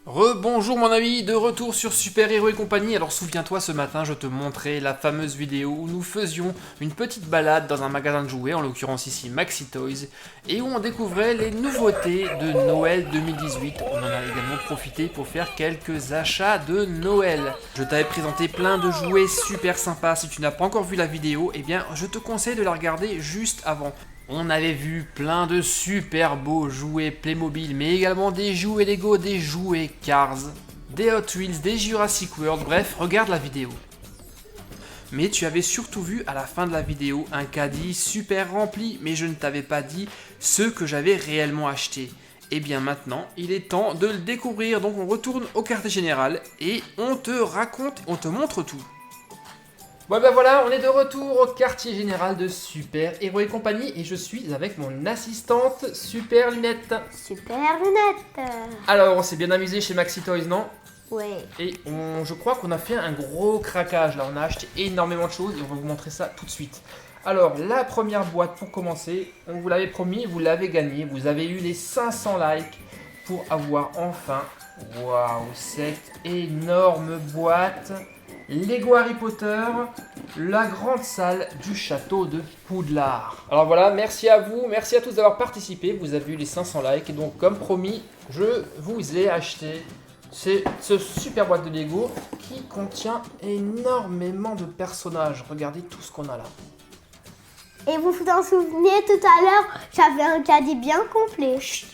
Rebonjour mon ami, de retour sur Super Héros et compagnie. Alors souviens-toi, ce matin je te montrais la fameuse vidéo où nous faisions une petite balade dans un magasin de jouets, en l'occurrence ici Maxi Toys, et où on découvrait les nouveautés de Noël 2018. On en a également profité pour faire quelques achats de Noël. Je t'avais présenté plein de jouets super sympas. Si tu n'as pas encore vu la vidéo, eh bien je te conseille de la regarder juste avant. On avait vu plein de super beaux jouets Playmobil, mais également des jouets Lego, des jouets Cars, des Hot Wheels, des Jurassic World, bref, regarde la vidéo. Mais tu avais surtout vu à la fin de la vidéo un caddie super rempli, mais je ne t'avais pas dit ce que j'avais réellement acheté. Et bien maintenant, il est temps de le découvrir, donc on retourne au quartier général et on te raconte, on te montre tout. Bon ben voilà, on est de retour au quartier général de Super Héros et compagnie et je suis avec mon assistante Super Lunette. Super lunette. Alors on s'est bien amusé chez Maxi Toys, non? Ouais. Et je crois qu'on a fait un gros craquage là, on a acheté énormément de choses et on va vous montrer ça tout de suite. Alors la première boîte pour commencer, on vous l'avait promis, vous l'avez gagné, vous avez eu les 500 likes pour avoir enfin, waouh, cette énorme boîte Lego Harry Potter, la grande salle du château de Poudlard. Alors voilà, merci à vous, merci à tous d'avoir participé. Vous avez eu les 500 likes et donc comme promis, je vous ai acheté ce super boîte de Lego qui contient énormément de personnages. Regardez tout ce qu'on a là. Et vous vous en souvenez, tout à l'heure, j'avais un caddie bien complet. Chut,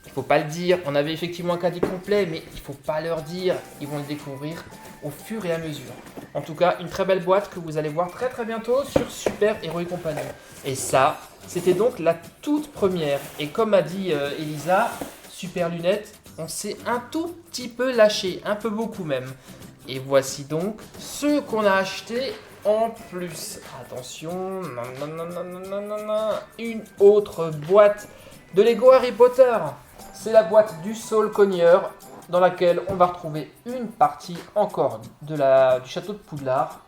il faut pas le dire, on avait effectivement un caddie complet, mais il faut pas leur dire, ils vont le découvrir au fur et à mesure. En tout cas, une très belle boîte que vous allez voir très très bientôt sur Super Héros et compagnie. Et ça, c'était donc la toute première. Et comme a dit Elisa, Super Lunette, on s'est un tout petit peu lâché, un peu beaucoup même. Et voici donc ce qu'on a acheté en plus. Attention, une autre boîte de Lego Harry Potter. C'est la boîte du Saule Cogneur, dans laquelle on va retrouver une partie encore du château de Poudlard,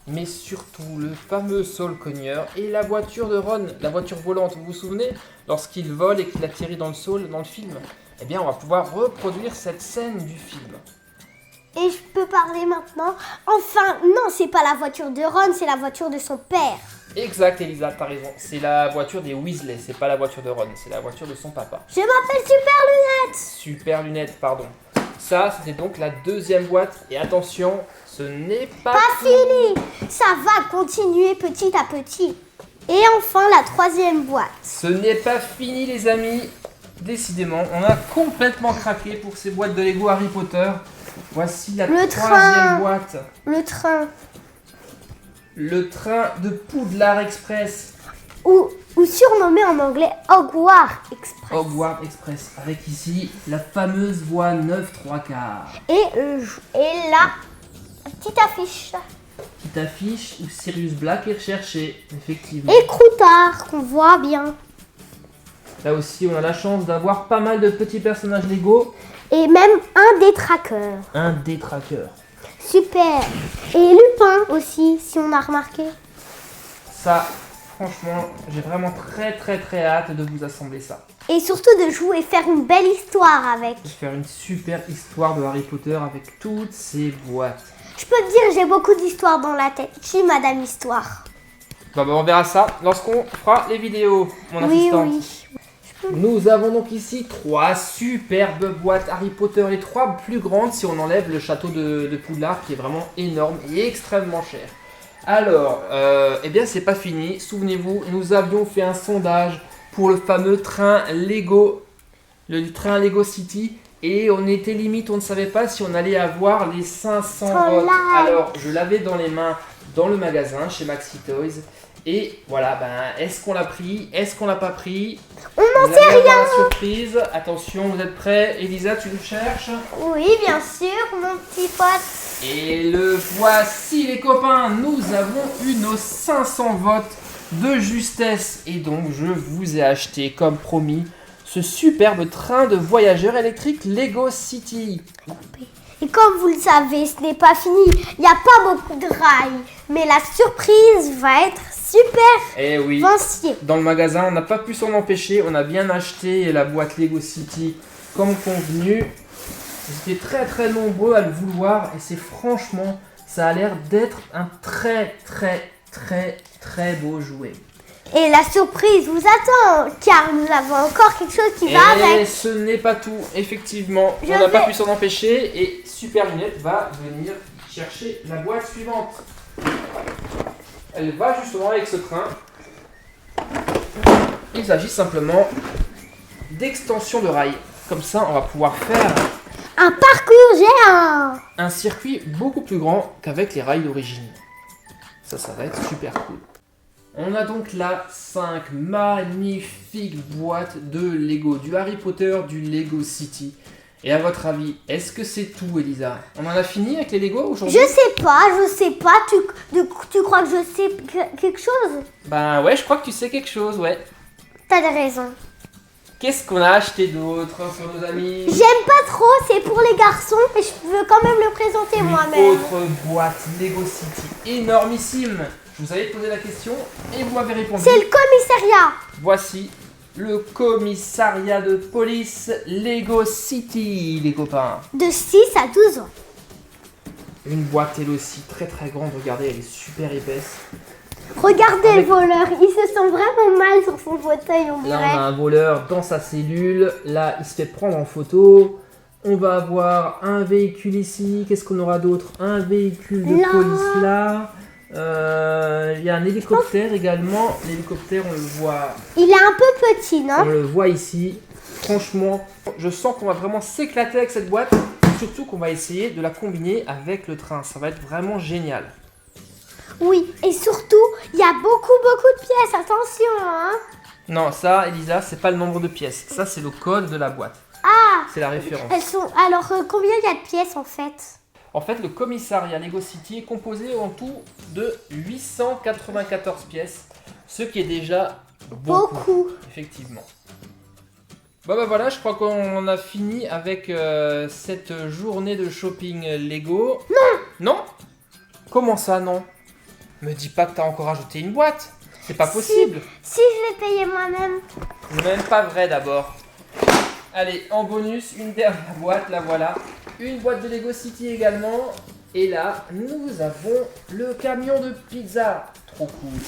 mais surtout le fameux Saule Cogneur et la voiture de Ron, la voiture volante. Vous vous souvenez, lorsqu'il vole et qu'il atterrit dans le Saule, dans le film? Eh bien, on va pouvoir reproduire cette scène du film. Et je peux parler maintenant? Enfin, non, c'est pas la voiture de Ron, c'est la voiture de son père. Exact, Elisa, t'as raison. C'est la voiture des Weasley, c'est pas la voiture de Ron, c'est la voiture de son papa. Je m'appelle Super Lunette. Super Lunette, pardon. Ça, c'était donc la deuxième boîte. Et attention, ce n'est pas Fini. Ça va continuer petit à petit. Et enfin, la troisième boîte. Ce n'est pas fini, les amis. Décidément, on a complètement craqué pour ces boîtes de Lego Harry Potter. Voici la troisième boîte. Le train. Le train de Poudlard Express. Ou surnommé en anglais Hogwarts Express. Hogwarts Express. Avec ici la fameuse voie 9 3/4. Et la petite affiche. Petite affiche où Sirius Black est recherché, effectivement. Et Croutard, qu'on voit bien. Là aussi, on a la chance d'avoir pas mal de petits personnages Lego. Et même un des trackers. Un des trackers. Super. Et Lupin aussi, si on a remarqué. Ça, franchement, j'ai vraiment très hâte de vous assembler ça. Et surtout de jouer et faire une belle histoire avec. De faire une super histoire de Harry Potter avec toutes ces boîtes. Je peux te dire, j'ai beaucoup d'histoires dans la tête. Je suis Madame Histoire. Bon, on verra ça lorsqu'on fera les vidéos, mon assistante. Oui. Nous avons donc ici 3 superbes boîtes Harry Potter, les 3 plus grandes si on enlève le château de Poudlard qui est vraiment énorme et extrêmement cher. Alors, eh bien c'est pas fini, souvenez-vous, nous avions fait un sondage pour le fameux train Lego, le train Lego City, et on était limite, on ne savait pas si on allait avoir les 500 votes. Alors, je l'avais dans les mains dans le magasin chez Maxi Toys. Et voilà, est-ce qu'on l'a pris? Est-ce qu'on l'a pas pris? On n'en sait rien. La surprise. Attention, vous êtes prêts? Elisa, tu le cherches? Oui, bien sûr, mon petit pote. Et le voici, les copains. Nous avons eu nos 500 votes de justesse. Et donc, je vous ai acheté, comme promis, ce superbe train de voyageurs électriques Lego City. Et comme vous le savez, ce n'est pas fini. Il n'y a pas beaucoup de rails. Mais la surprise va être super. Eh oui, vancier. Dans le magasin, on n'a pas pu s'en empêcher. On a bien acheté la boîte Lego City comme convenu. Vous étiez très très nombreux à le vouloir et c'est franchement, ça a l'air d'être un très beau jouet. Et la surprise vous attend, car nous avons encore quelque chose qui va Et avec. ce n'est pas tout, effectivement, Je on n'a pas vais- pu s'en empêcher et Super Lunette va venir chercher la boîte suivante. Elle va justement avec ce train. Il s'agit simplement d'extension de rail. Comme ça, on va pouvoir faire Un parcours géant. un circuit beaucoup plus grand qu'avec les rails d'origine. Ça va être super cool. On a donc là 5 magnifiques boîtes de Lego, du Harry Potter, du Lego City. Et à votre avis, est-ce que c'est tout, Elisa? On en a fini avec les Lego aujourd'hui? Je sais pas. Tu crois que je sais quelque chose? Ben ouais, je crois que tu sais quelque chose, ouais. T'as raison. Qu'est-ce qu'on a acheté d'autre pour nos amis? J'aime pas trop, c'est pour les garçons, mais je veux quand même le présenter Une moi-même. autre boîte Lego City énormissime. Je vous avais posé la question et vous m'avez répondu. C'est le commissariat. Voici le commissariat de police Lego City, les copains. De 6 à 12 ans. Une boîte elle aussi très grande, regardez, elle est super épaisse. Regardez Avec- le voleur, il se sent vraiment mal sur son fauteuil, on Là on a dirait. un voleur dans sa cellule, là il se fait prendre en photo. On va avoir un véhicule ici, qu'est-ce qu'on aura d'autre? Un véhicule de Là. police là. Il y a un hélicoptère également, l'hélicoptère on le voit. Il est un peu petit, On non? le voit ici. Franchement, je sens qu'on va vraiment s'éclater avec cette boîte. Surtout qu'on va essayer de la combiner avec le train. Ça va être vraiment génial. Oui, et surtout, il y a beaucoup de pièces, attention, hein. Non, ça, Elisa, c'est pas le nombre de pièces. Ça, c'est le code de la boîte. Ah, C'est la référence. elles sont... Alors, combien il y a de pièces, en fait? En fait, le commissariat Lego City est composé en tout de 894 pièces. Ce qui est déjà beaucoup. Effectivement. Bon bah voilà, je crois qu'on a fini avec cette journée de shopping Lego. Non. Non? Comment ça, non? Me dis pas que t'as encore ajouté une boîte. C'est pas possible. Si je l'ai payé moi-même. C'est même pas vrai d'abord. Allez, en bonus, une dernière boîte, la voilà. Une boîte de Lego City également. Et là, nous avons le camion de pizza. Trop cool.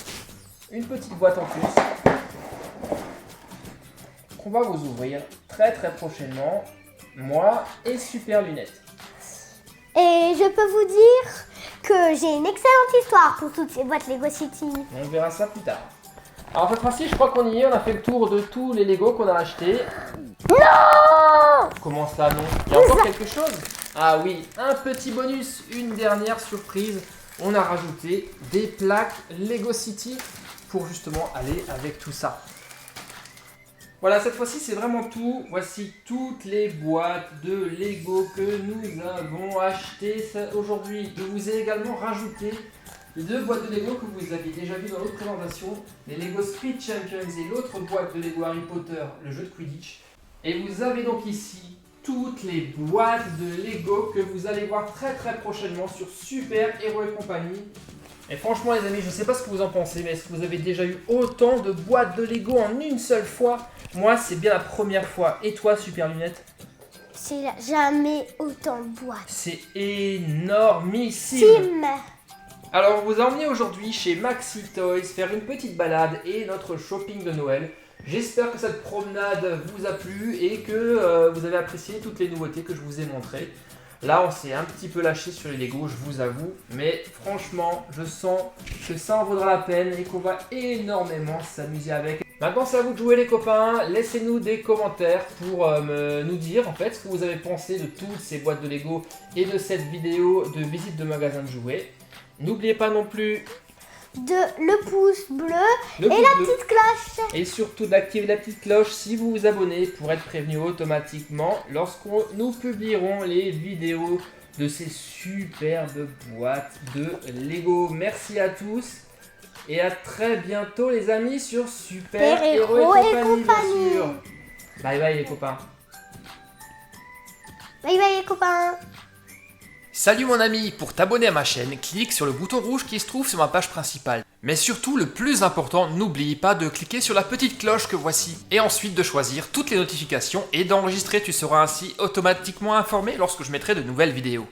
Une petite boîte en plus. Qu'on va vous ouvrir très prochainement. Moi et Super Lunette. Et je peux vous dire que j'ai une excellente histoire pour toutes ces boîtes Lego City. On verra ça plus tard. Alors cette fois-ci, je crois qu'on y est. On a fait le tour de tous les Lego qu'on a achetés. Non! Comment ça, non? Il y a encore quelque chose? Ah oui, un petit bonus, une dernière surprise. On a rajouté des plaques Lego City pour justement aller avec tout ça. Voilà, cette fois-ci, c'est vraiment tout. Voici toutes les boîtes de Lego que nous avons achetées aujourd'hui. Je vous ai également rajouté les deux boîtes de Lego que vous aviez déjà vues dans l'autre présentation. Les Lego Speed Champions et l'autre boîte de Lego Harry Potter, le jeu de Quidditch. Et vous avez donc ici toutes les boîtes de Lego que vous allez voir très prochainement sur Super Héros et compagnie. Et franchement les amis, je ne sais pas ce que vous en pensez, mais est-ce que vous avez déjà eu autant de boîtes de Lego en une seule fois? Moi c'est bien la première fois. Et toi Super Lunette? J'ai jamais autant de boîtes. C'est énormissime. Tim! Alors on vous a emmené aujourd'hui chez Maxi Toys faire une petite balade et notre shopping de Noël. J'espère que cette promenade vous a plu et que vous avez apprécié toutes les nouveautés que je vous ai montrées. Là, on s'est un petit peu lâché sur les Lego, je vous avoue. Mais franchement, je sens que ça en vaudra la peine et qu'on va énormément s'amuser avec. Maintenant, c'est à vous de jouer les copains. Laissez-nous des commentaires pour nous dire en fait ce que vous avez pensé de toutes ces boîtes de Lego et de cette vidéo de visite de magasin de jouets. N'oubliez pas non plus Le pouce bleu le et pouce la bleu. petite cloche. Et surtout d'activer la petite cloche si vous vous abonnez pour être prévenu automatiquement lorsqu'on nous publierons les vidéos de ces superbes boîtes de Lego. Merci à tous et à très bientôt les amis sur Super Héros et compagnie, bien sûr. Bye bye les copains. Bye bye les copains. Salut mon ami, pour t'abonner à ma chaîne, clique sur le bouton rouge qui se trouve sur ma page principale. Mais surtout, le plus important, n'oublie pas de cliquer sur la petite cloche que voici, et ensuite de choisir toutes les notifications et d'enregistrer, tu seras ainsi automatiquement informé lorsque je mettrai de nouvelles vidéos.